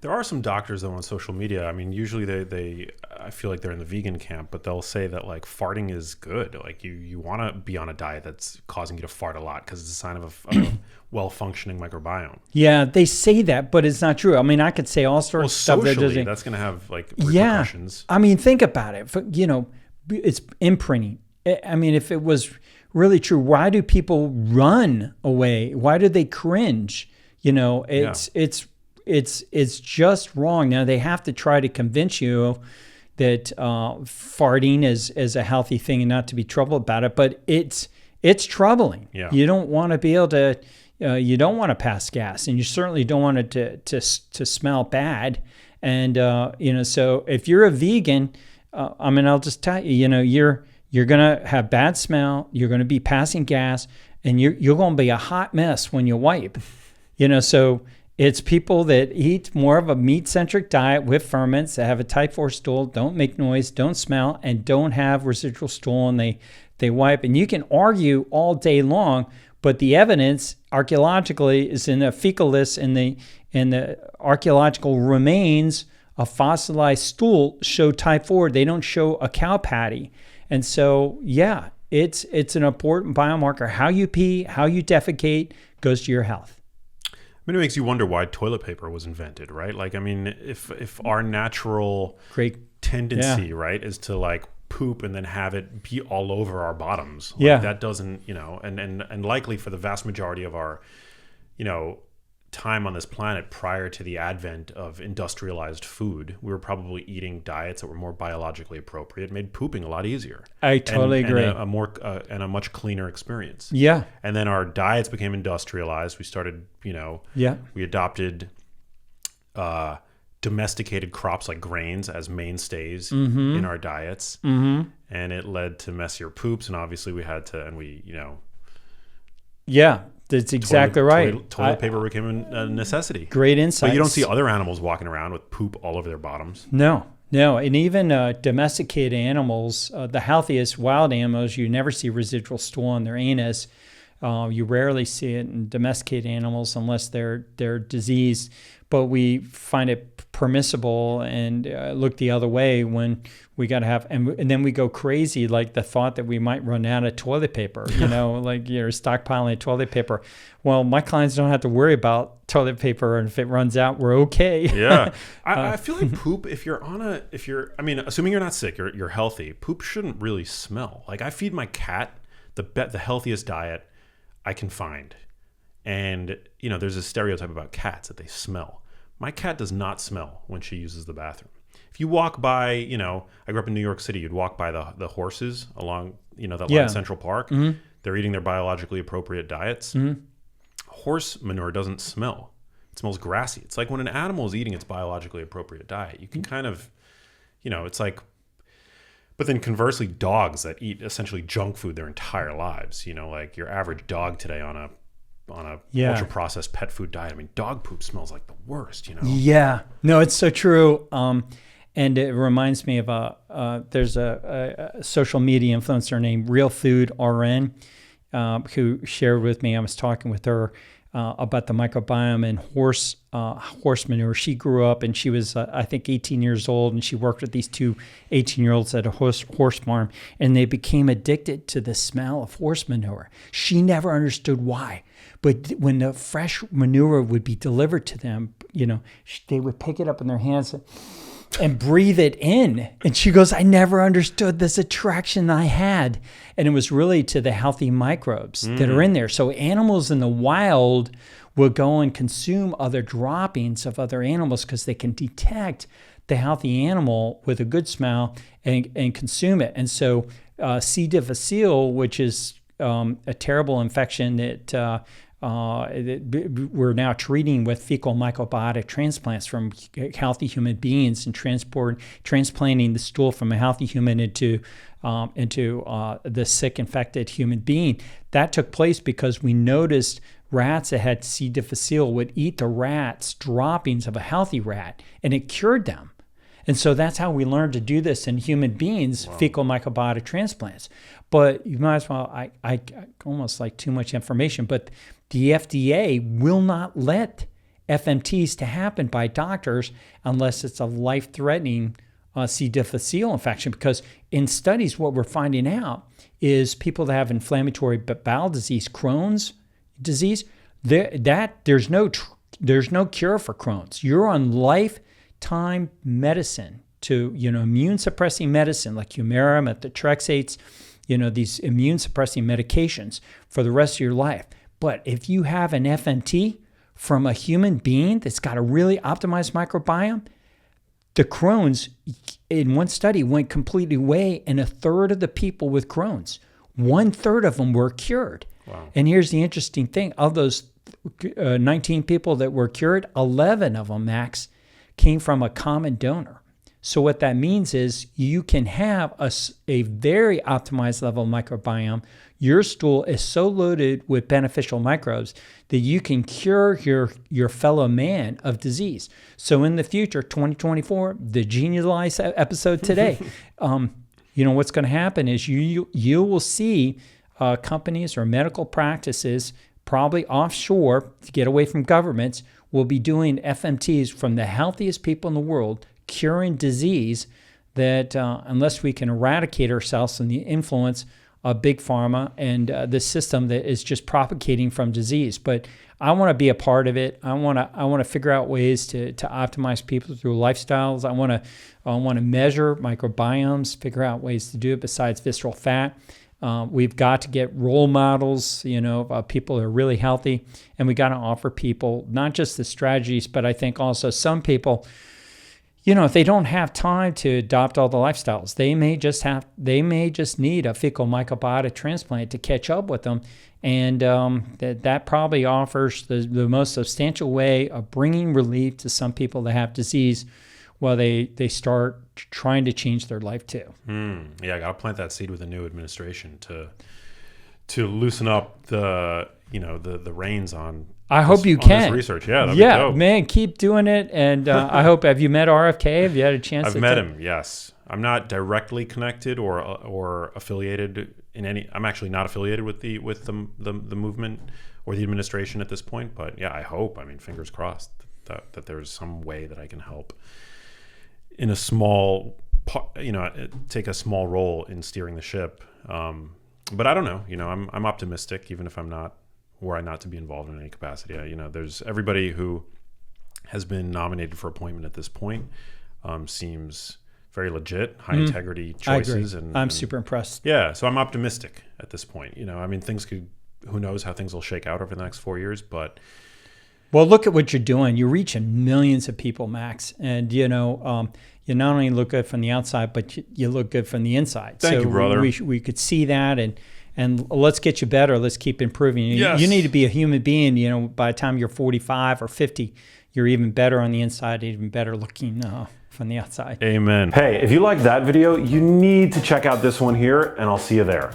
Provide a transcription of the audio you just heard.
There are some doctors though on social media. I mean, usually I feel like they're in the vegan camp, but they'll say that like farting is good. Like you want to be on a diet that's causing you to fart a lot because it's a sign of a well-functioning microbiome. Yeah, they say that, but it's not true. I mean, I could say all sorts of stuff. Socially, that's going to have like repercussions. Yeah. I mean, think about it. It's imprinting. I mean, if it was really true, why do people run away? Why do they cringe? It's just wrong. Now they have to try to convince you that farting is a healthy thing and not to be troubled about it, but it's troubling. Yeah. You don't want to be able to. You don't want to pass gas, and you certainly don't want it to smell bad. And so if you're a vegan, I'll just tell you, you're gonna have bad smell. You're gonna be passing gas, and you're gonna be a hot mess when you wipe. So it's people that eat more of a meat-centric diet with ferments, that have a type 4 stool, don't make noise, don't smell, and don't have residual stool, and they wipe. And you can argue all day long, but the evidence archaeologically is in the fecal lists and the archaeological remains of fossilized stool show type 4. They don't show a cow patty. And so, yeah, it's an important biomarker. How you pee, how you defecate goes to your health. I mean, it makes you wonder why toilet paper was invented, right? Like, I mean, if our natural tendency, right, is to like poop and then have it be all over our bottoms, like, that doesn't, and likely for the vast majority of our, time on this planet prior to the advent of industrialized food, we were probably eating diets that were more biologically appropriate, made pooping a lot easier. I totally agree. And a much cleaner experience. Yeah. And then our diets became industrialized. We started, we adopted domesticated crops like grains as mainstays in our diets. Mm-hmm. And it led to messier poops. And obviously we had to, yeah. That's exactly right. Toilet paper became a necessity. Great insight. But you don't see other animals walking around with poop all over their bottoms. No. And even domesticated animals, the healthiest wild animals, you never see residual stool on their anus. You rarely see it in domesticated animals unless they're diseased. But we find it permissible and look the other way when we got to have, and then we go crazy, like the thought that we might run out of toilet paper, like you're stockpiling toilet paper. Well, my clients don't have to worry about toilet paper, and if it runs out, we're okay. Yeah. I feel like poop, assuming you're not sick, you're healthy, poop shouldn't really smell. Like I feed my cat the healthiest diet I can find. And, there's a stereotype about cats that they smell. My cat does not smell when she uses the bathroom. If you walk by, I grew up in New York City, you'd walk by the horses along, that line of Central Park. Mm-hmm. They're eating their biologically appropriate diets. Mm-hmm. Horse manure doesn't smell. It smells grassy. It's like when an animal is eating its biologically appropriate diet, you can kind of, it's like, but then conversely, dogs that eat essentially junk food their entire lives, like your average dog today on a ultra processed pet food diet. I mean, dog poop smells like the worst, Yeah, no, it's so true. And it reminds me of there's a social media influencer named Real Food RN who shared with me. I was talking with her about the microbiome and horse manure. She grew up and she was, I think, 18 years old, and she worked with these two 18-year-olds at a horse farm, and they became addicted to the smell of horse manure. She never understood why. But when the fresh manure would be delivered to them, they would pick it up in their hands and breathe it in. And she goes, I never understood this attraction I had. And it was really to the healthy microbes that are in there. So animals in the wild will go and consume other droppings of other animals because they can detect the healthy animal with a good smell and consume it. And so C. difficile, which is a terrible infection that we're now treating with fecal microbiotic transplants from healthy human beings and transplanting the stool from a healthy human into the sick infected human being. That took place because we noticed rats that had C. difficile would eat the rat's droppings of a healthy rat, and it cured them. And so that's how we learned to do this in human beings, fecal microbiotic transplants. But you might as well, I almost like too much information, but the FDA will not let FMTs to happen by doctors unless it's a life-threatening C. difficile infection, because in studies what we're finding out is people that have inflammatory bowel disease, Crohn's disease, there's no cure for Crohn's. You're on lifetime medicine to immune suppressing medicine like Humira, methotrexates, these immune suppressing medications for the rest of your life. But if you have an FMT from a human being that's got a really optimized microbiome, the Crohn's, in one study, went completely away, and 1/3 of the people with Crohn's, 1/3 of them were cured. Wow. And here's the interesting thing. Of those 19 people that were cured, 11 of them, Max, came from a common donor. So what that means is you can have a very optimized level of microbiome. Your stool is so loaded with beneficial microbes that you can cure your fellow man of disease. So in the future, 2024, the Genialize episode today, what's going to happen is you will see companies or medical practices, probably offshore to get away from governments, will be doing FMTs from the healthiest people in the world, curing disease that unless we can eradicate ourselves from the influence of big pharma and the system that is just propagating from disease. But I want to be a part of it. I want to figure out ways to optimize people through lifestyles. I want to measure microbiomes, figure out ways to do it besides visceral fat. We've got to get role models, of people who are really healthy, and we got to offer people not just the strategies, but I think also some people, if they don't have time to adopt all the lifestyles, they may just need a fecal microbiota transplant to catch up with them, and that probably offers the most substantial way of bringing relief to some people that have disease while they start trying to change their life too. Yeah, I got to plant that seed with the new administration to loosen up the reins on. I hope you can. This research, yeah, that'd be dope. Man, keep doing it. And I hope, have you met RFK? Have you had a chance? I've met him. Yes, I'm not directly connected or affiliated in any. I'm actually not affiliated with the movement or the administration at this point. But yeah, I hope. I mean, fingers crossed that there's some way that I can help in a small, take a small role in steering the ship. But I don't know. I'm optimistic, even if I'm not. Were I not to be involved in any capacity. There's everybody who has been nominated for appointment at this point seems very legit, high integrity choices. I agree. I'm super impressed. Yeah, so I'm optimistic at this point. Things who knows how things will shake out over the next 4 years, but. Well, look at what you're doing. You're reaching millions of people, Max. And, you not only look good from the outside, but you look good from the inside. Thank you, brother. We could see that, and let's get you better. Let's keep improving. Yes. You need to be a human being. By the time you're 45 or 50, you're even better on the inside, even better looking from the outside. Amen. Hey, if you liked that video, you need to check out this one here, and I'll see you there.